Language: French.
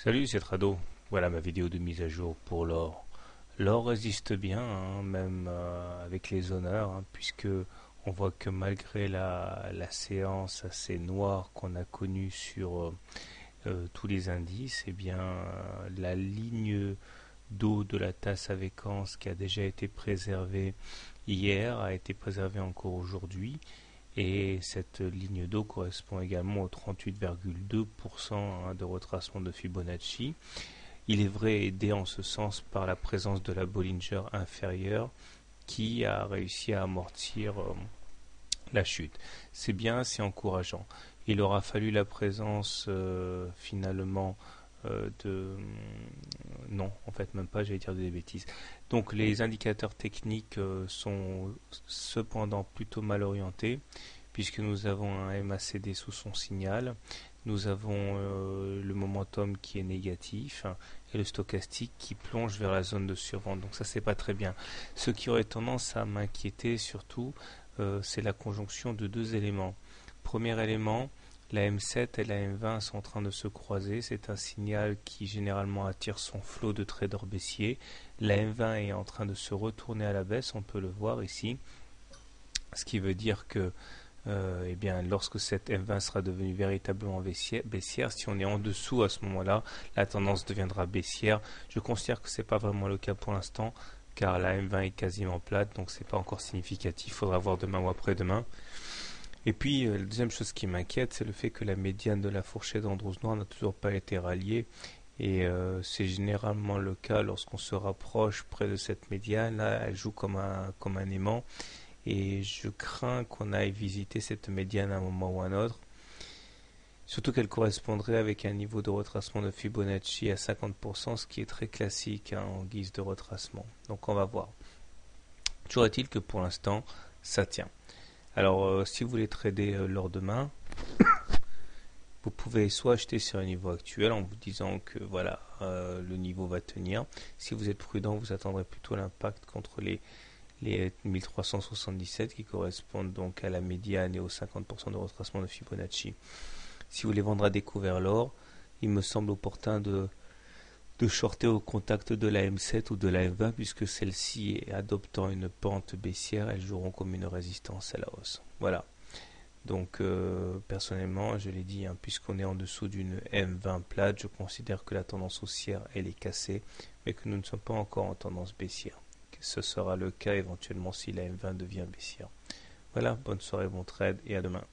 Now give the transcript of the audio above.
Salut, c'est Trado. Voilà ma vidéo de mise à jour pour l'or. L'or résiste bien, hein, même avec les honneurs, hein, puisque on voit que malgré la séance assez noire qu'on a connue sur tous les indices, eh bien la ligne d'eau de la tasse à Vécance qui a déjà été préservée hier a été préservée encore aujourd'hui. Et cette ligne d'eau correspond également au 38,2% de retracement de Fibonacci. Il est vrai aidé en ce sens par la présence de la Bollinger inférieure qui a réussi à amortir la chute. C'est bien, c'est encourageant. Il aura fallu la présence finalement non, en fait même pas, j'allais dire des bêtises. Donc les indicateurs techniques sont cependant plutôt mal orientés puisque nous avons un MACD sous son signal, nous avons le momentum qui est négatif et le stochastique qui plonge vers la zone de survente. Donc ça c'est pas très bien. Ce qui aurait tendance à m'inquiéter surtout, c'est la conjonction de deux éléments. Premier élément, la M7 et la M20 sont en train de se croiser. C'est un signal qui généralement attire son flot de traders baissiers. La M20 est en train de se retourner à la baisse, on peut le voir ici. Ce qui veut dire que eh bien, lorsque cette M20 sera devenue véritablement baissière, si on est en dessous à ce moment-là, la tendance deviendra baissière. Je considère que ce n'est pas vraiment le cas pour l'instant, car la M20 est quasiment plate, donc c'est pas encore significatif. Il faudra voir demain ou après-demain. Et puis, la deuxième chose qui m'inquiète, c'est le fait que la médiane de la fourchette d'Andrews Noir n'a toujours pas été ralliée. Et c'est généralement le cas lorsqu'on se rapproche près de cette médiane. Là, elle joue comme un aimant. Et je crains qu'on aille visiter cette médiane à un moment ou à un autre. Surtout qu'elle correspondrait avec un niveau de retracement de Fibonacci à 50%, ce qui est très classique en guise de retracement. Donc on va voir. Toujours est-il que pour l'instant, ça tient. Alors, si vous voulez trader l'or demain, vous pouvez soit acheter sur un niveau actuel en vous disant que voilà, le niveau va tenir. Si vous êtes prudent, vous attendrez plutôt l'impact contre les 1377 qui correspondent donc à la médiane et aux 50% de retracement de Fibonacci. Si vous voulez vendre à découvert l'or, il me semble opportun de shorter au contact de la M7 ou de la M20 puisque celle-ci, adoptant une pente baissière, elles joueront comme une résistance à la hausse. Voilà. Donc personnellement, je l'ai dit, hein, puisqu'on est en dessous d'une M20 plate, je considère que la tendance haussière elle est cassée, mais que nous ne sommes pas encore en tendance baissière. Ce sera le cas éventuellement si la M20 devient baissière. Voilà, bonne soirée, bon trade et à demain.